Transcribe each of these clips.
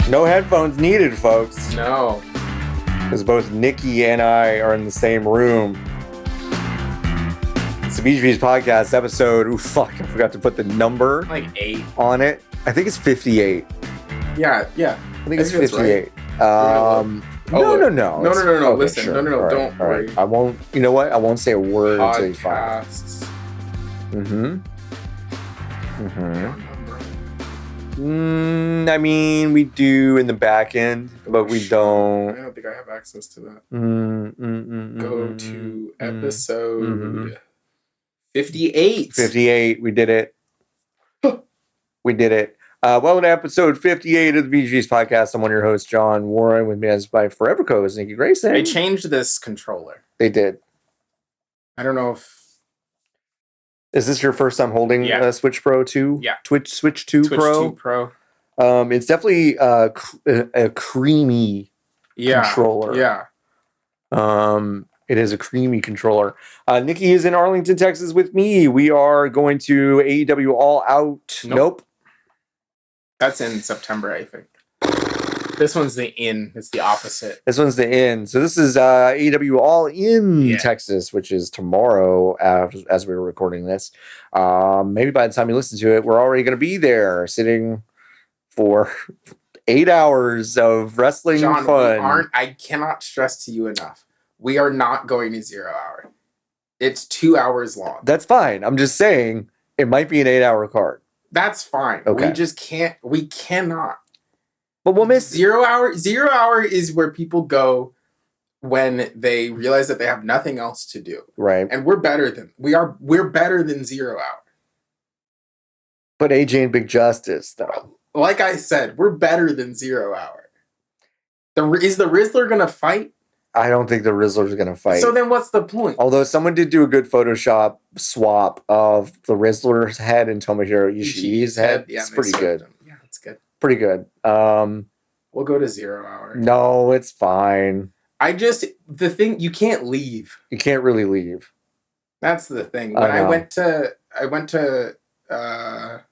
No headphones needed, folks. No. Because both Nikki and I are in the same room. It's the BBQ podcast episode. Ooh, fuck. I forgot to put the number Like 8. on it. I think it's 58. Yeah. I think it's 58. Right. No. No. Okay, Listen. sure. No. All right, Don't all worry. right. I won't, you know what? I won't say a word until you find it. Podcasts. I mean, we do in the back end, but we I don't. don't think I have access to that. Go to episode 58. 58. We did it. We did it. Welcome to episode 58 of the BG's podcast. I'm one of your hosts, John Warren, with me as my forever co-host, Nikki Grayson. They changed this controller. They did. I don't know if... Is this your first time holding Switch Pro 2? Yeah. Switch 2 Pro? 2 Pro. It's definitely a creamy controller. Yeah. It is a creamy controller. Nikki is in Arlington, Texas with me. We are going to AEW All Out. Nope. That's in September, I think. This one's the in. It's the opposite. This one's the in. So this is AEW All In Texas, which is tomorrow as we're recording this. Maybe by the time you listen to it, we're already going to be there sitting for 8 hours of wrestling John, fun. I cannot stress to you enough. We are not going to 0 hour. It's 2 hours long. That's fine. I'm just saying it might be an 8-hour card. That's fine. Okay. We just can't. We cannot. But we'll miss 0 hour. 0 hour is where people go when they realize that they have nothing else to do. Right. And we're better than we're better than 0 hour. But AJ and Big Justice, though. Like I said, we're better than 0 hour. Is the Rizzler gonna fight? I don't think the Rizzler's going to fight. So then what's the point? Although someone did do a good Photoshop swap of the Rizzler's head and Tomohiro Ishii's head. Yeah, it's pretty good. Yeah, it's good. Pretty good. We'll go to 0 hour. No, it's fine. The thing, you can't leave. You can't really leave. That's the thing. When I went to the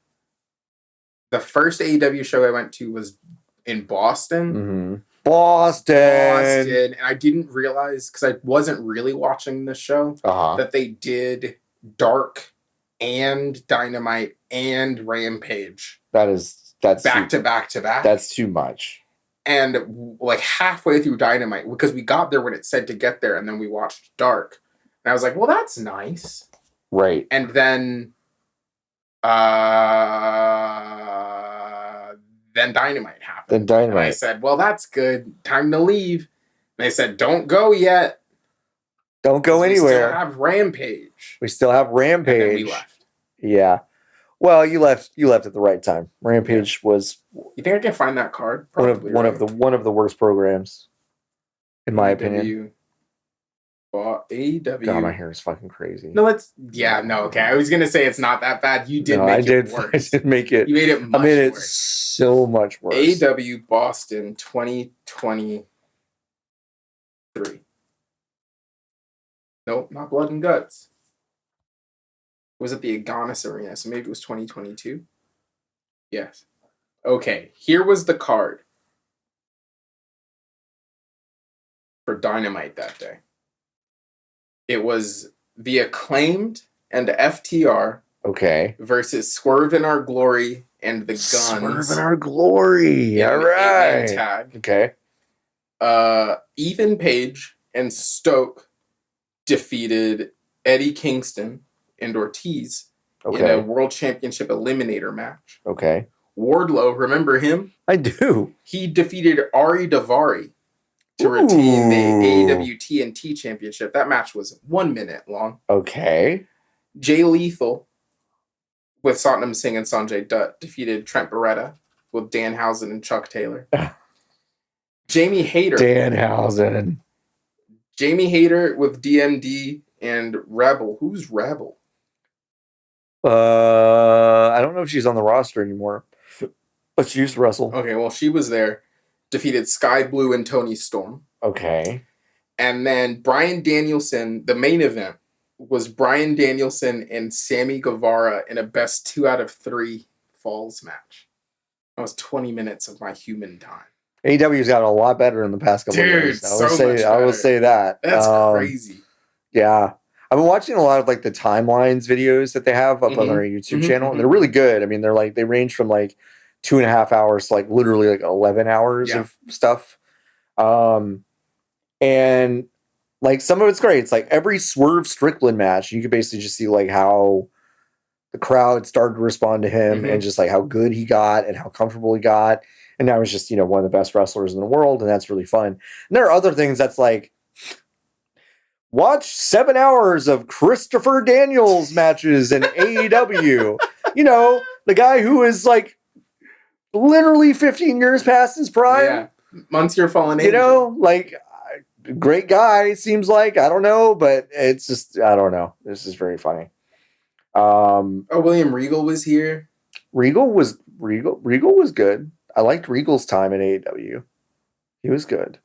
first AEW show I went to was in Boston. Mm-hmm. Boston. And I didn't realize, because I wasn't really watching the show, that they did Dark and Dynamite and Rampage. That's back to back. That's too much. And like halfway through Dynamite, because we got there when it said to get there, and then we watched Dark. And I was like, well, that's nice. Right. And then Dynamite happened. And I said, well, that's good. Time to leave. And they said, don't go yet. Don't go anywhere. We still have Rampage. And then we left. Yeah. Well, you left at the right time. Rampage was... You think I can find that card? Probably, one of the worst programs, in my opinion. AEW. God, my hair is fucking crazy. Okay. I was gonna say it's not that bad. You did make it worse. I did make it. You made it much worse. I made it so much worse. AEW Boston 2023. Nope, not Blood and Guts. It was at the Agonis Arena, so maybe it was 2022. Yes. Okay, here was the card for Dynamite that day. It was The Acclaimed and FTR. Okay. Versus Swerve in Our Glory and the Guns. Swerve in Our Glory. All right. Tag. Okay. Ethan Page and Stoke defeated Eddie Kingston and Ortiz in a World Championship Eliminator match. Okay. Wardlow, remember him? I do. He defeated Ari Daivari to retain the AEW TNT Championship. That match was 1 minute long. Okay. Jay Lethal with Satnam Singh and Sanjay Dutt defeated Trent Beretta with Danhausen and Chuck Taylor. Jamie Hayter. Jamie Hayter with DMD and Rebel. Who's Rebel? I don't know if she's on the roster anymore, but she used to wrestle. Okay, well, she was there. Defeated Sky Blue and Tony Storm. Okay. And then Bryan Danielson, the main event, was Bryan Danielson and Sammy Guevara in a best 2 out of 3 falls match. That was 20 minutes of my human time. AEW's got a lot better in the past couple of years. I will say that. That's crazy. Yeah. I've been watching a lot of like the timelines videos that they have up on their YouTube channel. And they're really good. I mean, they range from like 2.5 hours to like literally like 11 hours of stuff. And like some of it's great. It's like every Swerve Strickland match, you could basically just see like how the crowd started to respond to him and just like how good he got and how comfortable he got. And now he's just, one of the best wrestlers in the world. And that's really fun. And there are other things that's like, watch 7 hours of Christopher Daniels matches in AEW. The guy who is like literally 15 years past his prime. Yeah. Monsieur Fallen Angel. Like great guy, seems like. I don't know, but it's just, I don't know. This is very funny. William Regal was here. Regal was good. I liked Regal's time in AEW. He was good.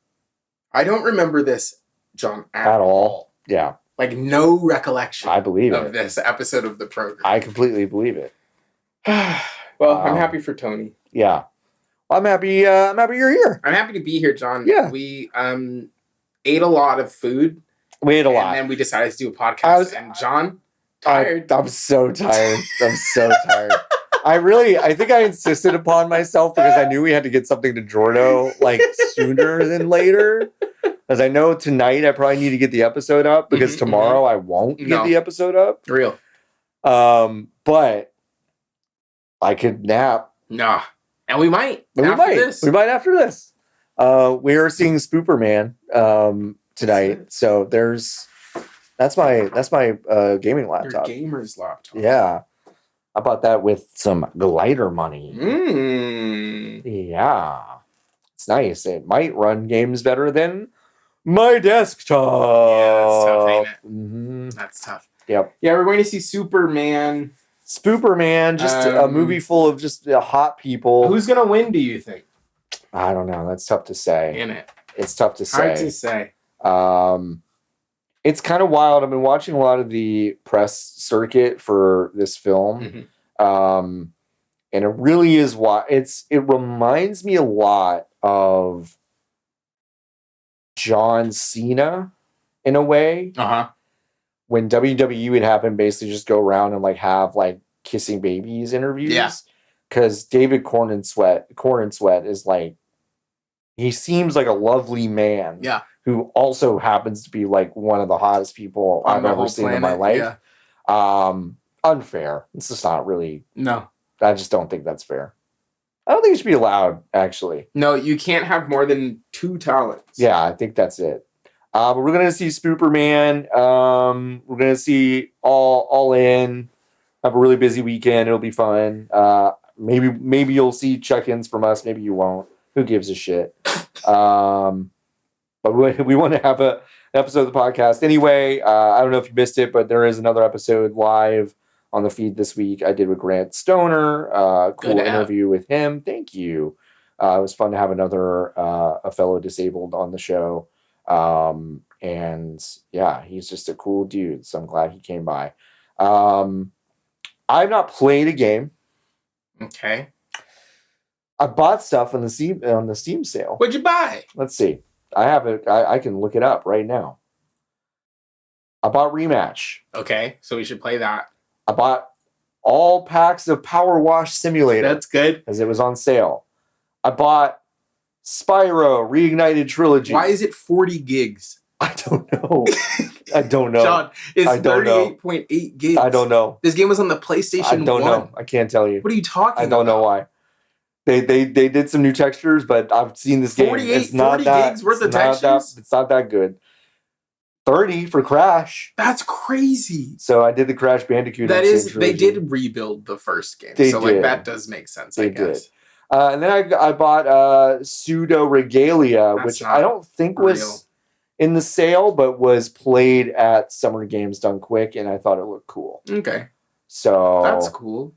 I don't remember this, John, at all. Yeah. Like no recollection. I believe of this episode of the program. I completely believe it. Well, I'm happy for Tony. Yeah. I'm happy you're here. I'm happy to be here, John. Yeah. We ate a lot of food. We ate a lot. And then we decided to do a podcast. And John, tired. I'm so tired. I'm so tired. I think I insisted upon myself because I knew we had to get something to Jordo like sooner than later. Because I know tonight I probably need to get the episode up because tomorrow I won't get the episode up. Real. But I could nap. Nah. And we might. We might after this. We are seeing Spooperman tonight. So that's my gaming laptop. Your gamer's laptop. Yeah. I bought that with some glider money. Yeah. It's nice. It might run games better than my desktop. Yeah, that's tough, ain't it? Mm-hmm. That's tough. Yep. Yeah, we're going to see Spooperman. Spooperman, just a movie full of just hot people. Who's going to win, do you think? I don't know. That's tough to say. In it. It's tough to say. Hard to say. It's kind of wild. I've been watching a lot of the press circuit for this film. And it really is it reminds me a lot of John Cena in a way. When WWE would have him basically just go around and like have like kissing babies interviews. Yeah. Because David Corn Sweat is like, he seems like a lovely man. Yeah. Who also happens to be like one of the hottest people I've ever seen in my life. Yeah. Unfair. It's just not really. No. I just don't think that's fair. I don't think it should be allowed, actually. No, you can't have more than 2 talents. Yeah, I think that's it. But we're going to see Spooperman. We're going to see All In. Have a really busy weekend. It'll be fun. Maybe you'll see check-ins from us. Maybe you won't. Who gives a shit? But we want to have an episode of the podcast. Anyway, I don't know if you missed it, but there is another episode live on the feed this week. I did with Grant Stoner. Cool interview with him. Thank you. It was fun to have another a fellow disabled on the show. And yeah, he's just a cool dude. So I'm glad he came by. I've not played a game. Okay. I bought stuff on the Steam sale. What'd you buy? Let's see. I have it. I can look it up right now. I bought Rematch. Okay, so we should play that. I bought all packs of Power Wash Simulator. That's good. As it was on sale. I bought Spyro Reignited Trilogy. Why is it 40 gigs? I don't know. I don't know. John, it's 38.8 gigs. I don't know. This game was on the PlayStation 1. I don't know. I can't tell you. What are you talking about? I don't know why. They did some new textures, but I've seen this game. 40 gigs worth of textures? It's not that good. 30 for Crash. That's crazy. So I did the Crash Bandicoot. They did rebuild the first game. Like that does make sense, I guess. And then I bought Pseudo Regalia, which I don't think was in the sale, but was played at Summer Games Done Quick, and I thought it looked cool. Okay. So that's cool.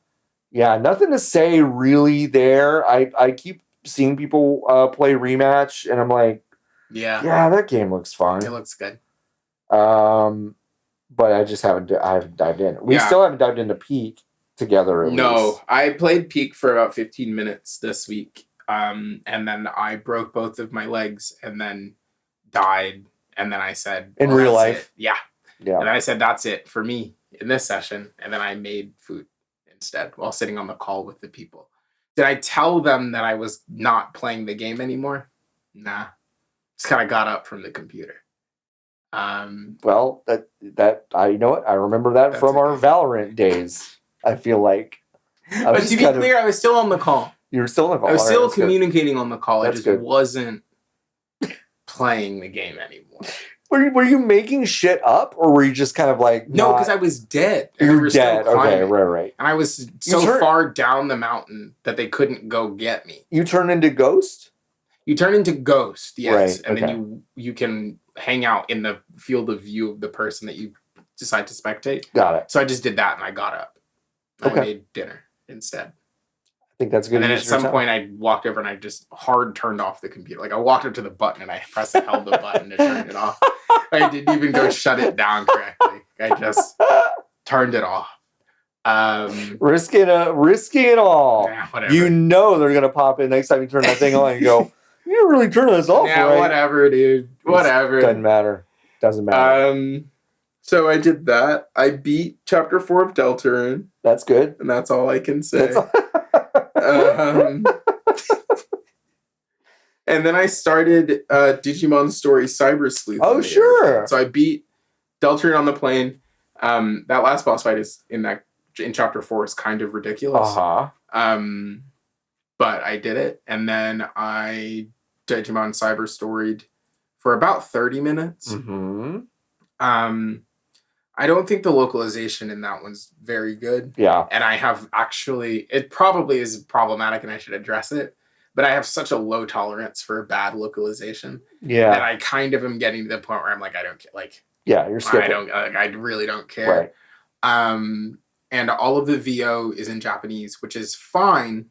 Yeah, nothing to say really there. I keep seeing people play Rematch, and I'm like, yeah, that game looks fun. It looks good. But I just haven't dived in. We still haven't dived into Peak. together at least. I played Peak for about 15 minutes this week. And then I broke both of my legs and then died. And then I said, in real life? Yeah. Yeah. And I said, that's it for me in this session. And then I made food instead while sitting on the call with the people. Did I tell them that I was not playing the game anymore? Nah. Just kind of got up from the computer. Well, that I know it. I remember that from our Valorant days. I feel like. But to be clear, I was still on the call. You were still on the call. I was still communicating on the call. That's I just wasn't playing the game anymore. Were you making shit up, or were you just kind of like no? Because I was dead. You were dead. Okay, right. And I was so far down the mountain that they couldn't go get me. You turn into Ghost. You turn into Ghost, yes, right, and then you can hang out in the field of view of the person that you decide to spectate. Got it. So I just did that, and I got up. I made dinner instead. I think that's good. And then at some point, I walked over and I just hard turned off the computer. Like I walked up to the button and I pressed and held the button to turn it off. I didn't even go shut it down correctly. I just turned it off. Risking it all. Yeah, whatever. You know they're gonna pop in next time you turn that thing on and go, you didn't really turn this off, yeah, right? Whatever, dude. Whatever. Doesn't matter. So I did that. I beat Chapter 4 of Deltarune. That's good. And that's all I can say. And then I started Digimon Story Cyber Sleuth. Oh, sure. So I beat Deltarune on the plane. That last boss fight is in Chapter 4 is kind of ridiculous. But I did it. And then I Digimon Cyber Storied for about 30 minutes. Mm-hmm. I don't think the localization in that one's very good. Yeah. And I have it probably is problematic and I should address it. But I have such a low tolerance for bad localization. Yeah. That I kind of am getting to the point where I'm like, I don't care. Like, yeah, you're skipping. I really don't care. Right. And all of the VO is in Japanese, which is fine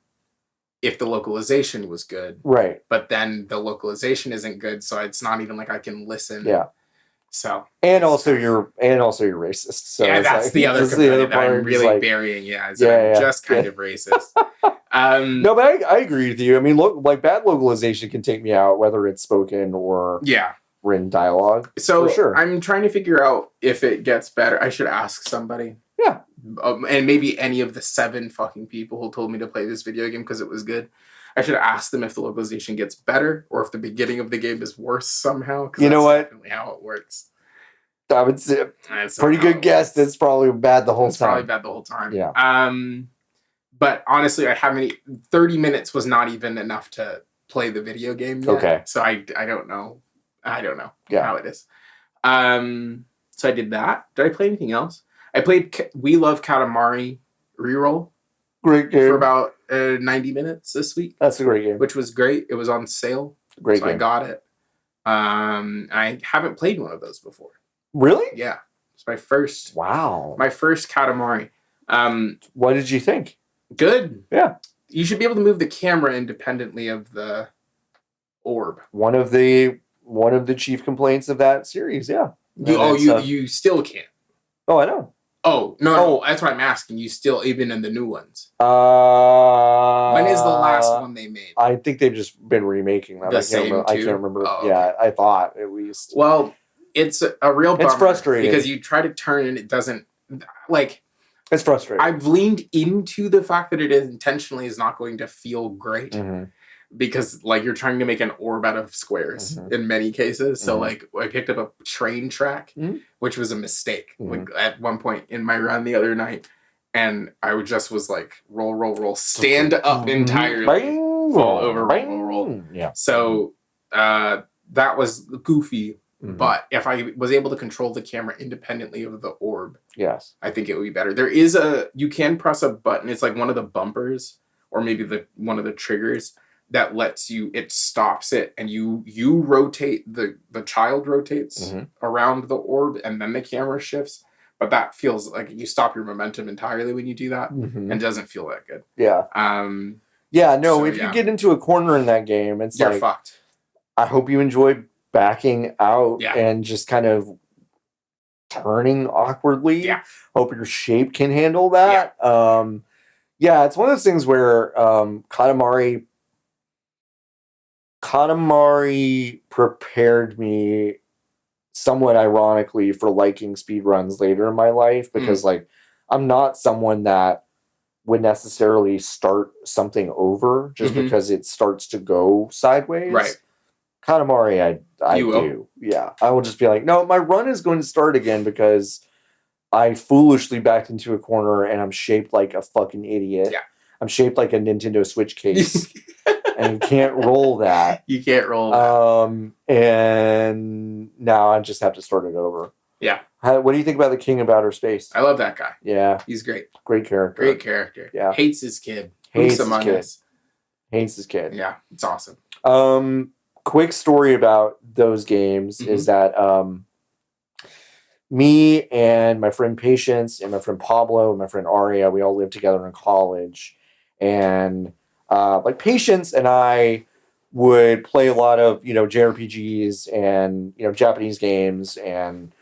if the localization was good. Right. But then the localization isn't good, so it's not even like I can listen. Yeah. So and also you're racist. So yeah, that's the other component that I'm really burying. Yeah, I'm just kind of racist. No, but I agree with you. I mean, look, like bad localization can take me out, whether it's spoken or written dialogue. So for sure. I'm trying to figure out if it gets better. I should ask somebody. Yeah. And maybe any of the 7 fucking people who told me to play this video game because it was good. I should ask them if the localization gets better or if the beginning of the game is worse somehow. You know what? Definitely how it works. I would say pretty good guess. It's probably bad the whole time. Probably bad the whole time. Yeah. But honestly, 30 minutes was not even enough to play the video game yet. Okay. So I don't know. I don't know how it is. So I did that. Did I play anything else? I played We Love Katamari Reroll. Great game. For about 90 minutes this week. That's a great game. Which was great. It was on sale. Great game. I got it. I haven't played one of those before. Really? Yeah. It's my first. Wow. My first Katamari. What did you think? Good. Yeah. You should be able to move the camera independently of the orb. One of the chief complaints of that series, yeah. You still can't. Oh, I know. Oh, no, that's what I'm asking. You still, even in the new ones. When is the last one they made? I think they've just been remaking them. I can't remember. Oh, yeah, I thought at least. Well, it's a real bummer. It's frustrating. Because you try to turn and it doesn't, like... It's frustrating. I've leaned into the fact that it intentionally is not going to feel great. Mm-hmm. Because, like, you're trying to make an orb out of squares in many cases. So, like, I picked up a train track, which was a mistake. Like, at one point in my run the other night, and I was like, roll, stand up entirely, fall over, roll. Yeah. So, that was goofy. But if I was able to control the camera independently of the orb, yes, I think it would be better. You can press a button. It's like one of the bumpers, or maybe one of the triggers, that lets it stops it, and you rotate, the child rotates around the orb, and then the camera shifts. But that feels like you stop your momentum entirely when you do that, and it doesn't feel that good. Yeah. If you get into a corner in that game, you're fucked. I hope you enjoy backing out and just kind of turning awkwardly. Yeah. Hope your shape can handle that. Yeah, it's one of those things where Katamari prepared me somewhat ironically for liking speedruns later in my life because like I'm not someone that would necessarily start something over just because it starts to go sideways. Right. Katamari, I do. Yeah. I will just be like, no, my run is going to start again because I foolishly backed into a corner and I'm shaped like a fucking idiot. Yeah. I'm shaped like a Nintendo Switch case. And you can't roll that. You can't roll that. And now I just have to start it over. Yeah. What do you think about the King of Outer Space? I love that guy. Yeah. He's great. Great character. Great character. Yeah. Hates his kid. Hates his kid. Hates his kid. Yeah. It's awesome. Quick story about those games is that me and my friend Patience and my friend Pablo and my friend Aria, we all lived together in college. And like Patience and I would play a lot of, JRPGs and, Japanese games and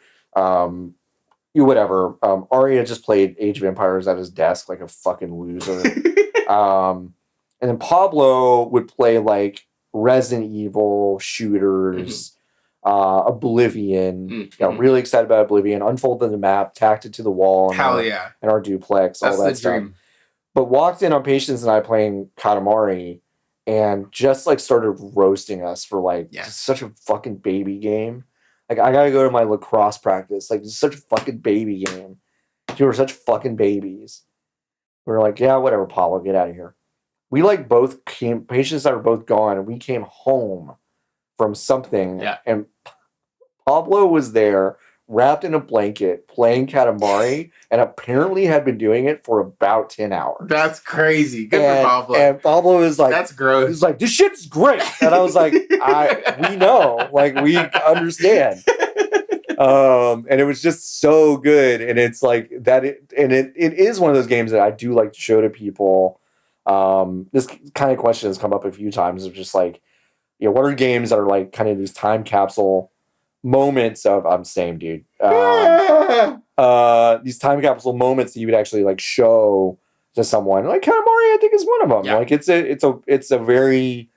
whatever. Aria just played Age of Empires at his desk like a fucking loser. And then Pablo would play like Resident Evil shooters, Oblivion. Got really excited about Oblivion. Unfolded the map, tacked it to the wall. Hell yeah. And our duplex, That's all that the stuff. dream. But walked in on Patience and I playing Katamari and just like started roasting us for like just such a fucking baby game. Like I gotta go to my lacrosse practice. Like it's such a fucking baby game. You were such fucking babies. We were like, yeah, whatever, Pablo, get out of here. We like both came, Patience and I were both gone, and we came home from something. Yeah. And Pablo was there, wrapped in a blanket, playing Katamari, and apparently had been doing it for about 10 hours. That's crazy. Good for Pablo. And Pablo was like, that's gross. He was like, this shit's great. And I was like, we know, like, we understand. And it was just so good. And it's like that. It is one of those games that I do like to show to people. This kind of question has come up a few times of just like, what are games that are like kind of these time capsule moments of same dude. These time capsule moments that you would actually like show to someone. Like Katamari, I think is one of them. Yeah. Like it's a very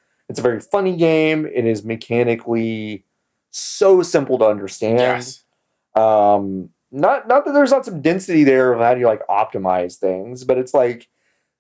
funny game. It is mechanically so simple to understand. Yes. Not that there's not some density there of how do you like optimize things, but it's like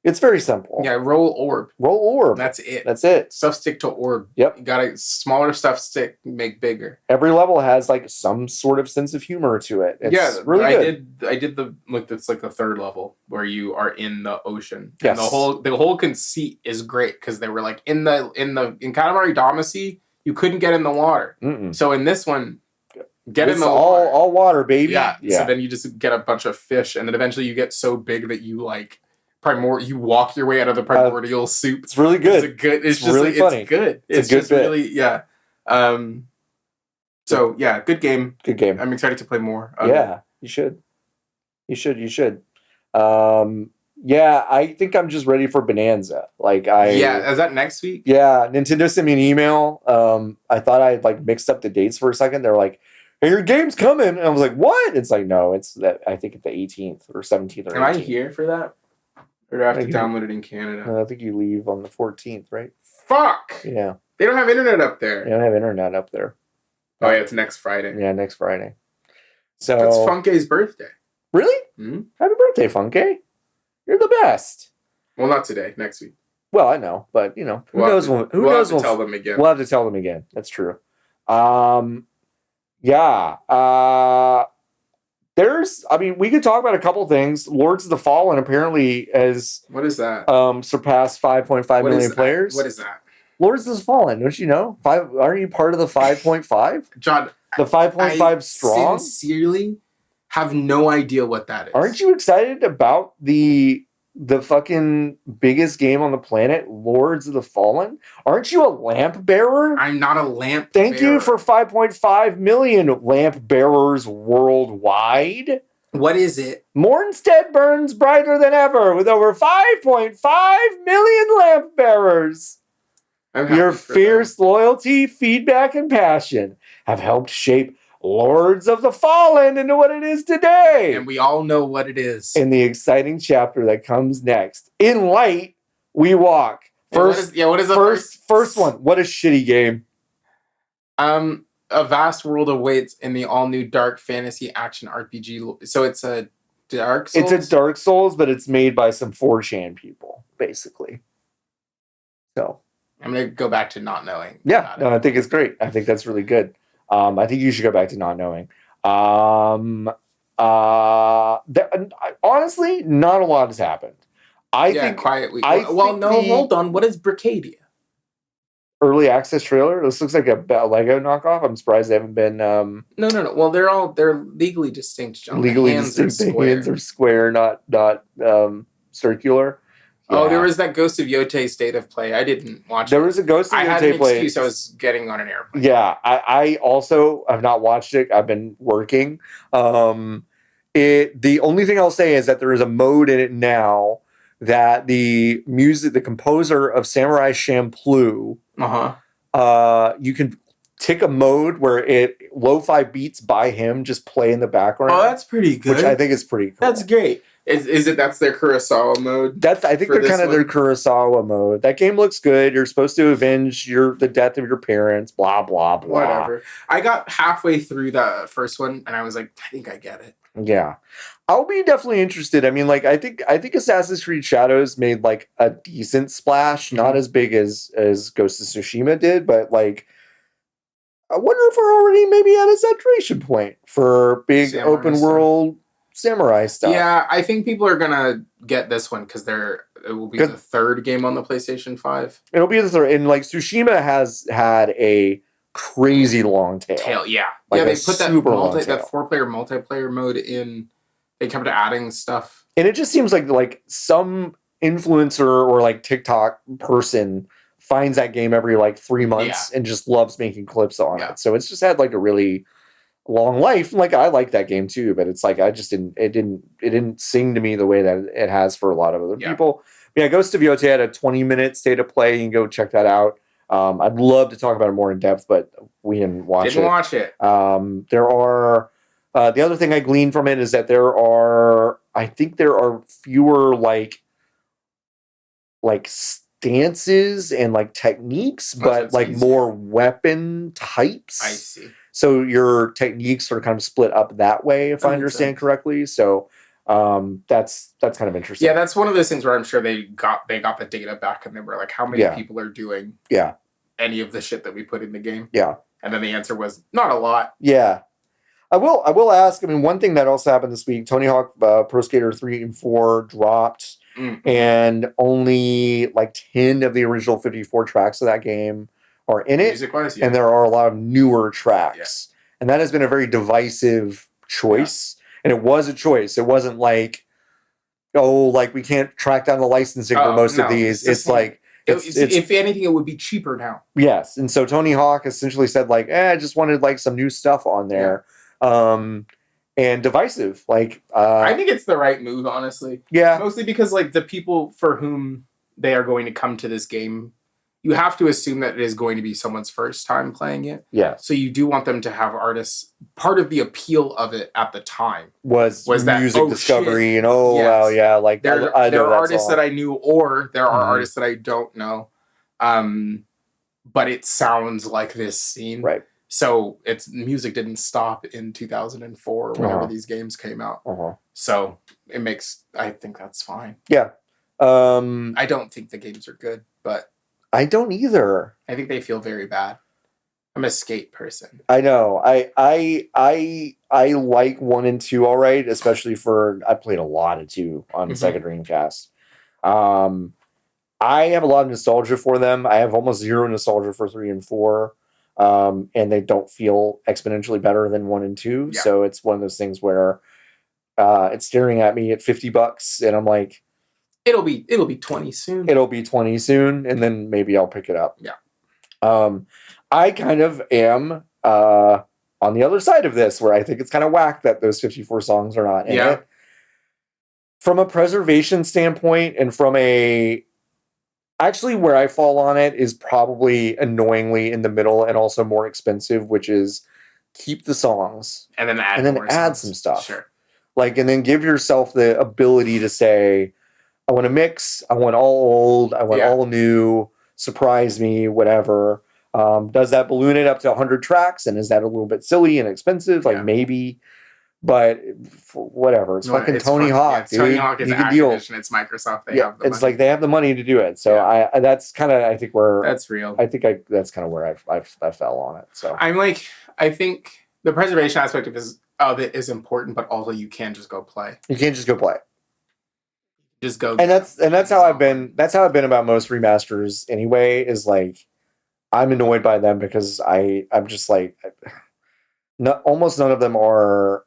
it's very simple. Yeah, roll orb. That's it. Stuff stick to orb. Yep. You gotta smaller stuff stick, make bigger. Every level has like some sort of sense of humor to it. It's really good. I did the that's like the third level where you are in the ocean. Yes. And the whole conceit is great because they were like in Katamari Damacy, you couldn't get in the water. So in this one, get in the water. All water, baby. Yeah. So then you just get a bunch of fish, and then eventually you get so big that you like you walk your way out of the primordial soup. It's really good. It's just really funny. It's good. It's a good bit. Really So yeah, good game. Good game. I'm excited to play more. You should. Yeah, I think I'm just ready for Bonanza. Is that next week? Yeah, Nintendo sent me an email. I thought I like mixed up the dates for a second. They're like, "Hey, your game's coming," and I was like, "What?" It's like, no, it's that. I think it's the 18th or 17th or 18th. Am I here for that? Or do I have to download it in Canada? I think you leave on the 14th, right? Fuck! Yeah. They don't have internet up there. They don't have internet up there. Oh, yeah, it's next Friday. Yeah, next Friday. So that's Funke's birthday. Really? Mm-hmm. Happy birthday, Funke. You're the best. Well, not today. Next week. Well, I know, but who knows? Who knows? We'll have to tell them again. We'll have to tell them again. That's true. Yeah. We could talk about a couple things. Lords of the Fallen apparently has what is that? Surpassed 5.5 million players. What is that? Lords of the Fallen, don't you know? Aren't you part of the 5.5? John, the 5.5 strong? Sincerely have no idea what that is. Aren't you excited about the fucking biggest game on the planet, Lords of the Fallen? Aren't you a lamp bearer? I'm not a lamp bearer. Thank you for 5.5 million lamp bearers worldwide. What is it? Mornstead burns brighter than ever with over 5.5 million lamp bearers. Your fierce loyalty, feedback, and passion have helped shape Lords of the Fallen into what it is today. And we all know what it is. In the exciting chapter that comes next. In Light, We Walk. What is the first one? What a shitty game. A vast world awaits in the all-new dark fantasy action RPG. So it's a Dark Souls? It's a Dark Souls, but it's made by some 4chan people, basically. So I'm going to go back to not knowing. Yeah, no, I think it's great. I think that's really good. I think you should go back to not knowing. Honestly, not a lot has happened. I think quietly. Hold on. What is Bricadia? Early access trailer. This looks like a Lego knockoff. I'm surprised they haven't been. No. Well, they're legally distinct. John. Legally distinct. The hands are square, not circular. Yeah. Oh, there was that Ghost of Yote State of Play. I didn't watch it. There was a Ghost of Yote Play. I had an excuse. I was getting on an airplane. Yeah, I also have not watched it. I've been working. The only thing I'll say is that there is a mode in it now that the composer of Samurai Champloo, you can tick a mode where lo-fi beats by him just play in the background. Oh, that's pretty good. Which I think is pretty cool. That's great. That's their Kurosawa mode? I think they're kind of their Kurosawa mode. That game looks good. You're supposed to avenge the death of your parents, blah, blah, blah. Whatever. I got halfway through the first one, and I was like, I think I get it. Yeah. I'll be definitely interested. I mean, like, I think Assassin's Creed Shadows made, like, a decent splash. Not as big as Ghost of Tsushima did, but, like, I wonder if we're already maybe at a saturation point for big open world samurai stuff. Yeah, I think people are gonna get this one because it will be the third game on the PlayStation 5. It'll be the third, and like Tsushima has had a crazy long tail. Yeah, like they put that 4-player multiplayer mode in. They kept adding stuff, and it just seems like some influencer or like TikTok person finds that game every like 3 months and just loves making clips on it. So it's just had like a really long life. Like I like that game too, but it's like I just didn't sing to me the way that it has for a lot of other people. Yeah, Ghost of Yote had a 20-minute state of play. You can go check that out. I'd love to talk about it more in depth, but we didn't watch it. There are the other thing I gleaned from it is that I think there are fewer like stances and like techniques, but like more weapon types. I see. So your techniques are kind of split up that way, if I understand correctly. So that's kind of interesting. Yeah, that's one of those things where I'm sure they got the data back and they were like, how many people are doing any of the shit that we put in the game? Yeah. And then the answer was not a lot. Yeah. I will ask, I mean, one thing that also happened this week, Tony Hawk Pro Skater 3 and 4 dropped, and only like 10 of the original 54 tracks of that game are in it. Music-wise, and there are a lot of newer tracks. And that has been a very divisive choice. And it was a choice. It wasn't like, we can't track down the licensing for most of these. It's like, if anything, it would be cheaper now. Yes. And so Tony Hawk essentially said like, I just wanted like some new stuff on there. And divisive. Like, I think it's the right move, honestly. Yeah. Mostly because like the people for whom they are going to come to this game, you have to assume that it is going to be someone's first time playing it. Yeah. So you do want them to have artists. Part of the appeal of it at the time was that music discovery shit. And wow, yeah, like there are artists that I knew, or there are artists that I don't know. But it sounds like this scene, right? So its music didn't stop in 2004 or whenever these games came out. So I think that's fine. Yeah. I don't think the games are good, but I don't either. I think they feel very bad. I'm a skate person. I know. I like 1 and 2 all right, especially I played a lot of 2 on the Sega Dreamcast. I have a lot of nostalgia for them. I have almost zero nostalgia for 3 and 4. And they don't feel exponentially better than 1 and 2. Yeah. So it's one of those things where it's staring at me at $50 and I'm like, It'll be 20 soon. It'll be 20 soon, and then maybe I'll pick it up. Yeah. I kind of am on the other side of this, where I think it's kind of whack that those 54 songs are not in it. From a preservation standpoint, and from actually where I fall on it is probably annoyingly in the middle and also more expensive, which is keep the songs, and then add some stuff. Sure. Like, and then give yourself the ability to say, I want to mix, I want all old, I want all new, surprise me, whatever. Does that balloon it up to 100 tracks? And is that a little bit silly and expensive? Like, maybe. But whatever. It's fucking Tony Hawk, dude. Tony Hawk is Activision. It's Microsoft. They have the money. It's like they have the money to do it. So I that's kind of, I think where that's real. I think that's kind of where I fell on it. So I'm like, I think the preservation aspect of it is important, but also you can't just go play. You can't just go play. Just go. And that's how I've been. That's how I've been about most remasters anyway. Is like, I'm annoyed by them because I'm just like, almost none of them are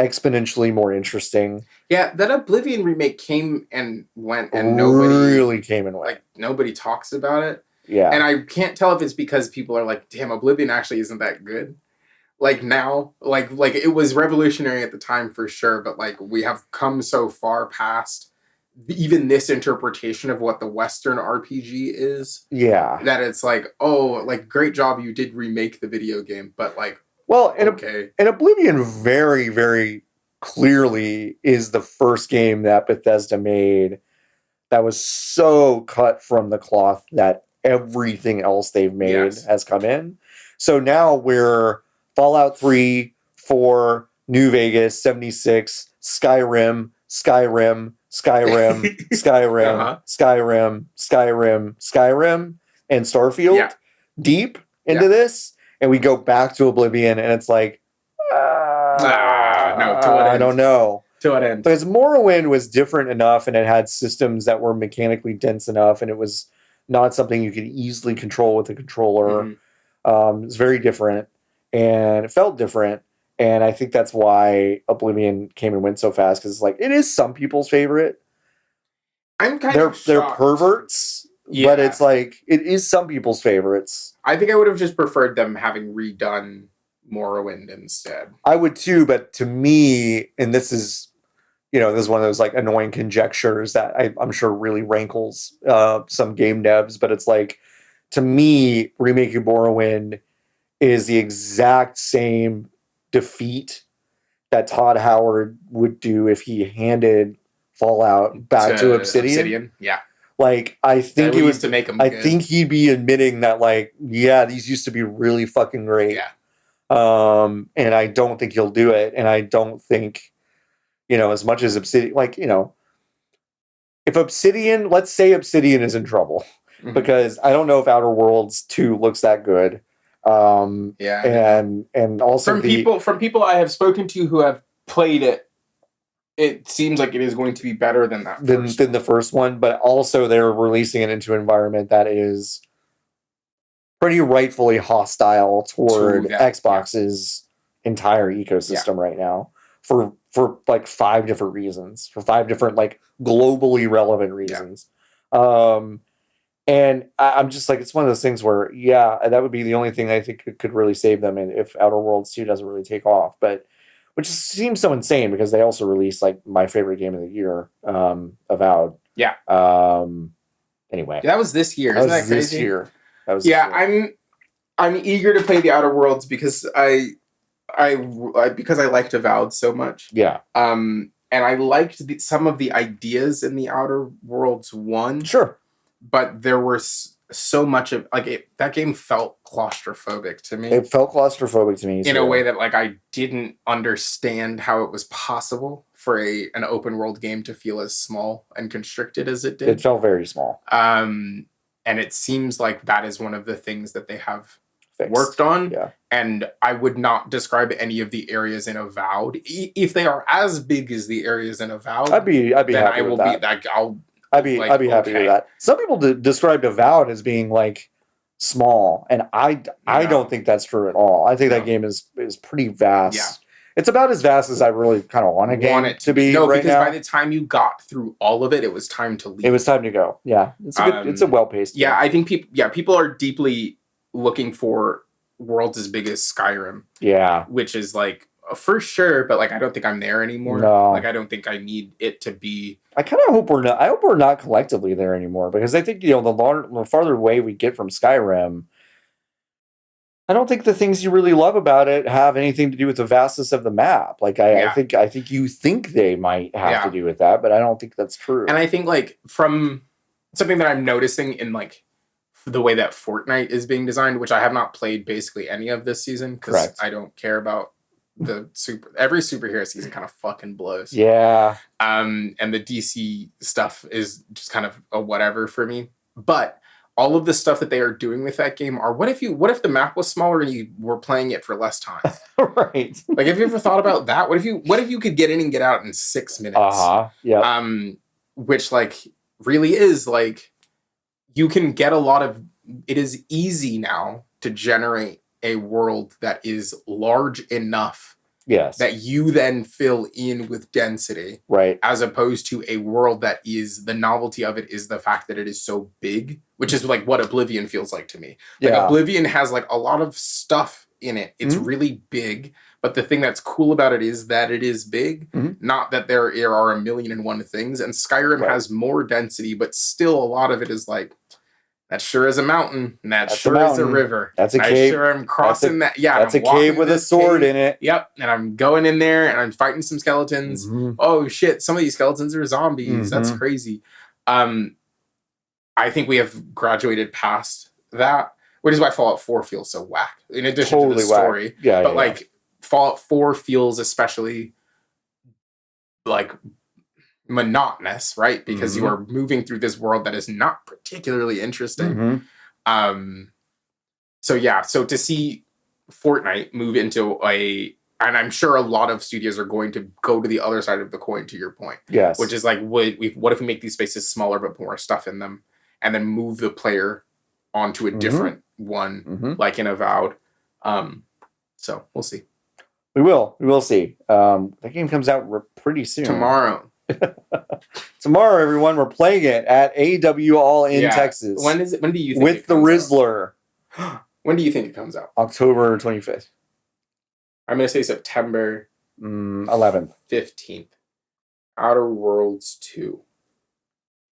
exponentially more interesting. Yeah, that Oblivion remake came and went, and nobody really came and went. Like, nobody talks about it. Yeah, and I can't tell if it's because people are like, "Damn, Oblivion actually isn't that good." Like now, like it was revolutionary at the time for sure, but like we have come so far past even this interpretation of what the Western RPG is. Yeah, that it's like, oh, like great job, you did remake the video game, but like. Well, and Oblivion very, very clearly is the first game that Bethesda made that was so cut from the cloth that everything else they've made has come in. So now we're Fallout 3, 4, New Vegas, 76, Skyrim, Skyrim, Skyrim, Skyrim, Skyrim, Skyrim, Skyrim, and Starfield deep into this. And we go back to Oblivion, and it's like, I don't know. To what end? Because Morrowind was different enough, and it had systems that were mechanically dense enough, and it was not something you could easily control with a controller. Mm-hmm. It's very different, and it felt different. And I think that's why Oblivion came and went so fast, because it's like, it is some people's favorite. I'm kind of shocked. They're perverts. Yeah. But it's like, it is some people's favorites. I think I would have just preferred them having redone Morrowind instead. I would too, but to me, and this is one of those like annoying conjectures that I'm sure really rankles some game devs, but it's like, to me, remaking Morrowind is the exact same defeat that Todd Howard would do if he handed Fallout back to Obsidian. Yeah. Like, I think he used to make them good. think he'd be admitting that, like, yeah, these used to be really fucking great. Yeah. And I don't think he'll do it. And I don't think, as much as Obsidian, like, if Obsidian, let's say Obsidian is in trouble, because I don't know if Outer Worlds 2 looks that good. And also from people I have spoken to who have played it, it seems like it is going to be better than that than the first one, but also they're releasing it into an environment that is pretty rightfully hostile toward Xbox's entire ecosystem right now for like 5 different reasons, for 5 different like globally relevant reasons. And I'm just like, it's one of those things where, that would be the only thing I think could really save them, and if Outer Worlds 2 doesn't really take off, but which seems so insane because they also released like my favorite game of the year, Avowed. Yeah. Anyway, that was this year. Isn't that crazy? This year. That was I'm eager to play the Outer Worlds because I liked Avowed so much. Yeah. And I liked some of the ideas in the Outer Worlds 1. Sure. But there were so much of that game felt claustrophobic to me. It felt claustrophobic to me in a way that like I didn't understand how it was possible for an open world game to feel as small and constricted as it did. It felt very small. And it seems like that is one of the things that they have worked on. Yeah. And I would not describe any of the areas in Avowed. If they are as big as the areas in Avowed, I'd be happy with that. I'd be happy with that. Some people described Avowed as being like small, and I don't think that's true at all. I think that game is pretty vast. Yeah. It's about as vast as I really kind of want a game to be. No, right because now. By the time you got through all of it, it was time to leave. It was time to go. Yeah, it's a good, it's a well-paced game. I think people are deeply looking for worlds as big as Skyrim. Yeah, which is like for sure, but like I don't think I'm there anymore. No. Like I don't think I need it to be. I kind of hope we're not. I hope we're not collectively there anymore, because I think the farther away we get from Skyrim, I don't think the things you really love about it have anything to do with the vastness of the map. Like I think you think they might have to do with that, but I don't think that's true. And I think like from something that I'm noticing in like the way that Fortnite is being designed, which I have not played basically any of this season because I don't care about every superhero season kind of fucking blows. Yeah. And the DC stuff is just kind of a whatever for me. But all of the stuff that they are doing with that game are what if the map was smaller and you were playing it for less time? Right. Like, have you ever thought about that? What if you could get in and get out in 6 minutes? Yeah. Which like really is like you can get a lot of. It is easy now to generate a world that is large enough. Yes. That you then fill in with density. Right. As opposed to a world that is the novelty of it is the fact that it is so big, which is like what Oblivion feels like to me. Like Oblivion has like a lot of stuff in it. It's really big, but the thing that's cool about it is that it is big, not that there are 1,000,001 things. And Skyrim has more density, but still a lot of it is like, that sure is a mountain, and that's sure is a river. That's a cave. Sure I'm crossing that. Yeah, that's a cave with a sword in it. Yep, and I'm going in there, and I'm fighting some skeletons. Oh shit, some of these skeletons are zombies. That's crazy. I think we have graduated past that, which is why Fallout 4 feels so whack. In addition to the story, like Fallout 4 feels especially like monotonous, right? Because you are moving through this world that is not particularly interesting. So to see Fortnite move into and I'm sure a lot of studios are going to go to the other side of the coin, to your point. Yes. Which is like, what if we make these spaces smaller but more stuff in them, and then move the player onto a different one, like in Avowed. So we'll see. We will see. That game comes out pretty soon. Tomorrow, everyone, we're playing it at AEW All In Texas. When is it? When do you think with the Rizzler? When do you think it comes out? October 25th. I'm gonna say September 11th, 15th. Outer Worlds 2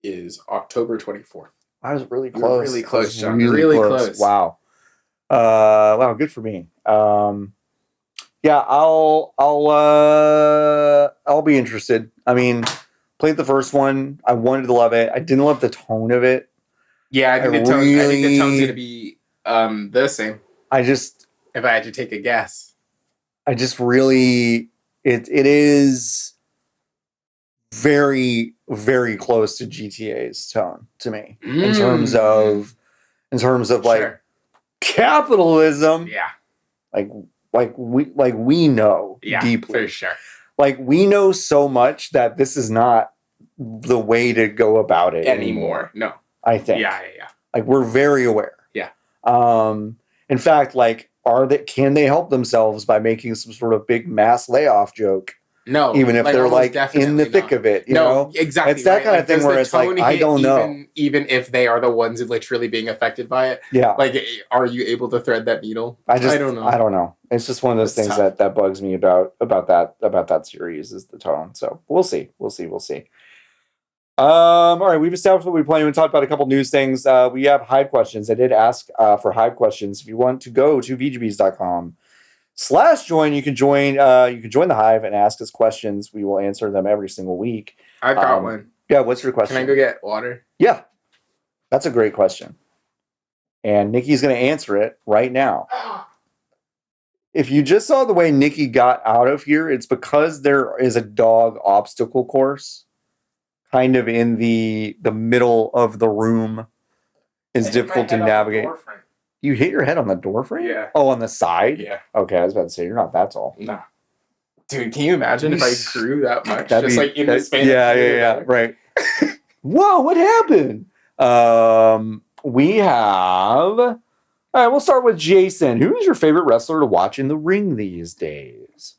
is October 24th. I was really close. Really close, John. Really close. Wow. Wow. Good for me. Yeah, I'll be interested. I mean, played the first one. I wanted to love it. I didn't love the tone of it. Yeah, I think the tone's gonna be the same. If I had to take a guess. I just really it is very, very close to GTA's tone to me in terms of like capitalism. Yeah. Like we know deeply. For sure. Like we know so much that this is not the way to go about it anymore. No. I think. Yeah. Like we're very aware. Yeah. In fact, like can they help themselves by making some sort of big mass layoff joke? No. Even if they're like in the thick of it, you know? Exactly. It's that kind of thing where it's like, I don't know. Even if they are the ones literally being affected by it. Yeah. Like, are you able to thread that needle? I don't know. It's just one of those things that bugs me about that series is the tone. So we'll see. All right, we've established what we're playing. We talked about a couple news things. We have Hive questions. I did ask for Hive questions. If you want to go to VGBs.com/join, you can join the Hive and ask us questions. We will answer them every single week. I've got one. Yeah, what's your question? Can I go get water? Yeah. That's a great question. And Nikki's going to answer it right now. If you just saw the way Nikki got out of here, it's because there is a dog obstacle course kind of in the middle of the room. It's difficult to navigate. You hit your head on the door frame? Yeah. Oh, on the side? Yeah. Okay, I was about to say, you're not that tall. No. Dude, can you imagine if I grew that much? In the span Yeah. Right. Whoa, what happened? We have... All right, we'll start with Jason. Who is your favorite wrestler to watch in the ring these days?